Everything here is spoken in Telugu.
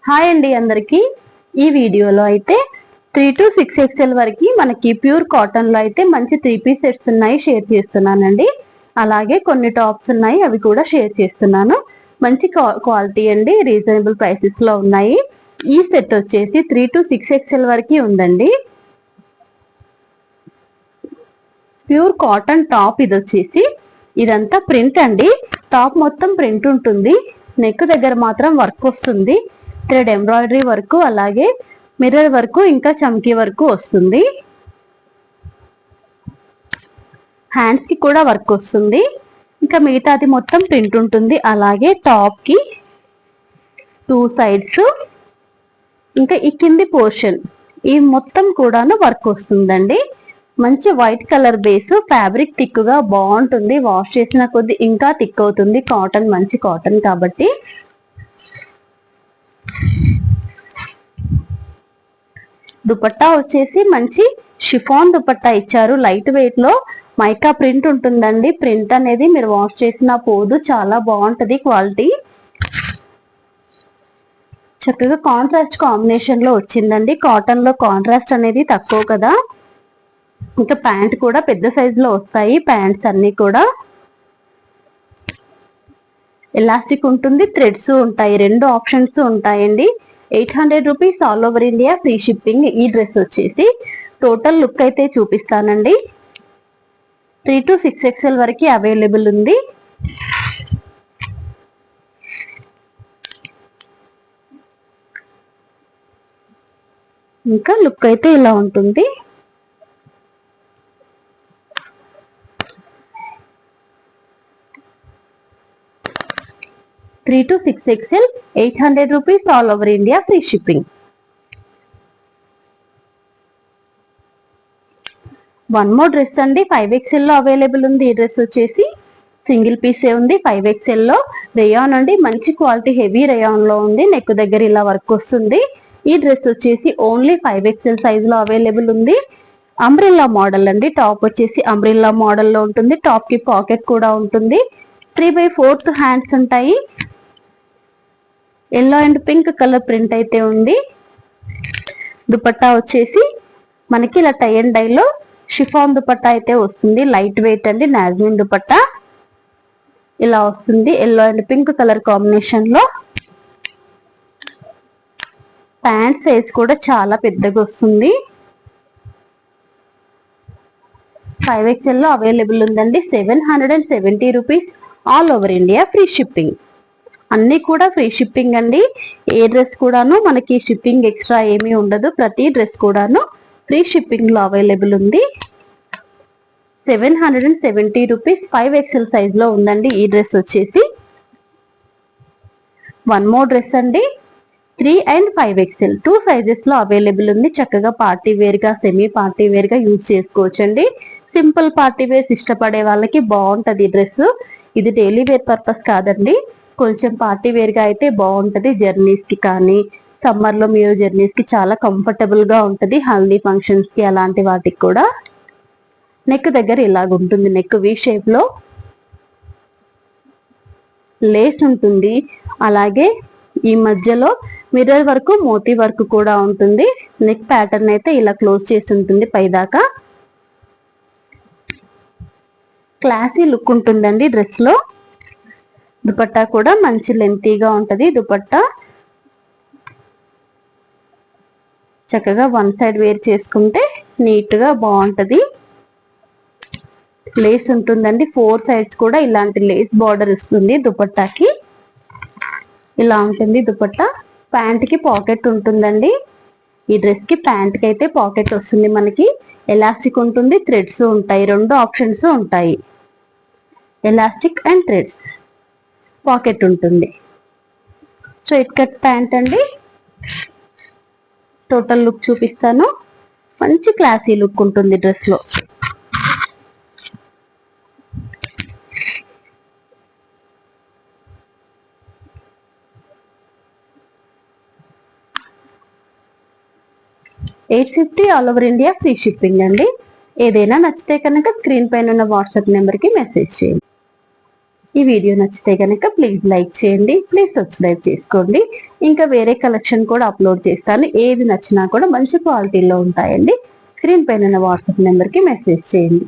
హాయ్ అండి అందరికి. ఈ వీడియోలో అయితే 3 to 6 XL వరకు మనకి ప్యూర్ కాటన్ లో అయితే మంచి 3 పీస్ సెట్స్ ఉన్నాయి, షేర్ చేస్తున్నానండి. అలాగే కొన్ని టాప్స్ ఉన్నాయి, అవి కూడా షేర్ చేస్తున్నాను. మంచి క్వాలిటీ అండి, రీజనబుల్ ప్రైసెస్ లో ఉన్నాయి. ఈ సెట్ వచ్చేసి 3 to 6 XL వరకు ఉందండి. ప్యూర్ కాటన్ టాప్ ఇది వచ్చేసి, ఇదంతా ప్రింట్ అండి. టాప్ మొత్తం ప్రింట్ ఉంటుంది, నెక్ దగ్గర మాత్రం వర్క్ వస్తుంది. థ్రెడ్ ఎంబ్రాయిడరీ వర్క్, అలాగే మిర్రర్ వర్క్, ఇంకా చమ్కీ వర్క్ వస్తుంది. హ్యాండ్స్ కి కూడా వర్క్ వస్తుంది. ఇంకా మిగతాది మొత్తం ప్రింట్ ఉంటుంది. అలాగే టాప్ కి 2 సైడ్స్, ఇంకా ఈ కింది పోర్షన్ ఈ మొత్తం కూడాను వర్క్ వస్తుందండి. మంచి white colour base, fabric thick గా బాగుంటుంది. వాష్ చేసిన కొద్ది ఇంకా థిక్ అవుతుంది. కాటన్ మంచి కాటన్ కాబట్టి. దుపట్టా వచ్చేసి మంచి షిఫాన్ దుపట్టా ఇచ్చారు. లైట్ వెయిట్ లో మైకా ప్రింట్ ఉంటుందండి. ప్రింట్ అనేది మీరు వాష్ చేసినా పోదు, చాలా బాగుంటది క్వాలిటీ. చక్కగా కాంట్రాస్ట్ కాంబినేషన్ లో వచ్చిందండి. కాటన్ లో కాంట్రాస్ట్ అనేది తక్కువ కదా. ఇంకా ప్యాంట్ కూడా పెద్ద సైజ్ లో వస్తాయి. ప్యాంట్స్ అన్ని కూడా ఎలాస్టిక్ ఉంటుంది, థ్రెడ్స్ ఉంటాయి, 2 ఆప్షన్స్ ఉంటాయండి. 800 rupees all over India, free shipping. ఈ డ్రెస్ వచ్చేసి టోటల్ లుక్ అయితే చూపిస్తానండి. 3 to 6 XL వరకు అవైలబుల్ ఉంది. ఇంకా లుక్ అయితే ఇలా ఉంటుంది. Three to 6 XL, 800 rupees all over India, free shipping. One more dress అండి, 5 XL లో అవైలబుల్ ఉంది. ఈ డ్రెస్ వచ్చేసి సింగిల్ పీసే ఉంది. 5 XL లో రేయాన్ అండి, మంచి క్వాలిటీ హెవీ రేయాన్ లో ఉంది. నెక్ దగ్గర ఇలా వర్క్ వస్తుంది. ఈ డ్రెస్ వచ్చేసి ఓన్లీ 5 XL సైజ్ లో అవైలబుల్ ఉంది. అంబ్రిల్లా మోడల్ అండి. టాప్ వచ్చేసి అంబ్రిల్లా మోడల్ లో ఉంటుంది. టాప్ కి పాకెట్ కూడా ఉంటుంది. 3/4 హ్యాండ్స్ ఉంటాయి. Yellow and pink colour print అయితే ఉంది. దుపట్టా వచ్చేసి మనకి ఇలా టై అండ్ డై లో షిఫాన్ దుపట్టా అయితే వస్తుంది. లైట్ వెయిట్ అండి, నాజ్మిన్ దుపట్టా ఇలా వస్తుంది. Yellow and pink colour combination లో. ప్యాంట్ సైజ్ కూడా చాలా పెద్దగా వస్తుంది. 5 XL లో అవైలబుల్ ఉందండి. 770 rupees all over India, free shipping. అన్ని కూడా ఫ్రీ షిప్పింగ్ అండి. ఏ డ్రెస్ కూడాను మనకి షిప్పింగ్ ఎక్స్ట్రా ఏమీ ఉండదు. ప్రతి డ్రెస్ కూడాను ఫ్రీ షిప్పింగ్ లో అవైలబుల్ ఉంది. 770 రూపీస్, 5 XL సైజ్ లో ఉందండి. ఈ డ్రెస్ వచ్చేసి వన్ మోర్ డ్రెస్ అండి, 3 and 5 XL 2 సైజెస్ లో అవైలబుల్ ఉంది. చక్కగా పార్టీ వేర్ గా, సెమీ పార్టీ వేర్ గా యూజ్ చేసుకోవచ్చండి. సింపుల్ పార్టీ వేర్స్ ఇష్టపడే వాళ్ళకి బాగుంటది ఈ డ్రెస్. ఇది డైలీ వేర్ పర్పస్ కాదండి, కొంచెం పార్టీ వేర్ గా అయితే బాగుంటది. జర్నీస్ కి కానీ, సమ్మర్ లో మీరు జర్నీస్ కి చాలా కంఫర్టబుల్ గా ఉంటది. హల్దీ ఫంక్షన్స్ కి అలాంటి వాటికి కూడా. నెక్ దగ్గర ఇలాగ ఉంటుంది. నెక్ వి షేప్ లో లేస్ ఉంటుంది. అలాగే ఈ మధ్యలో మిర్రర్ వర్క్, మోతీ వర్క్ కూడా ఉంటుంది. నెక్ ప్యాటర్న్ అయితే ఇలా క్లోజ్ చేసి ఉంటుంది పైదాకా. క్లాసీ లుక్ ఉంటుందండి డ్రెస్ లో. దుపట్టా కూడా మంచి లెంతీగా ఉంటది. దుపట్టా చక్కగా వన్ సైడ్ వేర్ చేసుకుంటే నీట్ గా బాగుంటది. లేస్ ఉంటుందండి. 4 సైడ్స్ కూడా ఇలాంటి లేస్ బార్డర్ వస్తుంది దుపట్టాకి. ఇలా ఉంటుంది దుపట్టా. ప్యాంట్ కి పాకెట్ ఉంటుందండి. ఈ డ్రెస్ కి ప్యాంట్ కి అయితే పాకెట్ వస్తుంది మనకి. ఎలాస్టిక్ ఉంటుంది, థ్రెడ్స్ ఉంటాయి. 2 ఆప్షన్స్ ఉంటాయి, ఎలాస్టిక్ అండ్ థ్రెడ్స్. పాకెట్ ఉంటుంది. స్ట్రైట్ కట్ ప్యాంట్ అండి. టోటల్ లుక్ చూపిస్తాను. మంచి క్లాసీ లుక్ ఉంటుంది డ్రెస్ లో. $850 all over India, free shipping అండి. ఏదైనా నచ్చితే కనుక స్క్రీన్ పైన ఉన్న వాట్సాప్ నెంబర్ కి మెసేజ్ చేయండి. ఈ వీడియో నచ్చితే కనుక ప్లీజ్ లైక్ చేయండి, ప్లీజ్ సబ్స్క్రైబ్ చేసుకోండి. ఇంకా వేరే కలెక్షన్ కూడా అప్లోడ్ చేస్తాను. ఏది నచ్చినా కూడా మంచి క్వాలిటీలో ఉంటాయండి. స్క్రీన్ పైన వాట్సాప్ నెంబర్కి మెసేజ్ చేయండి.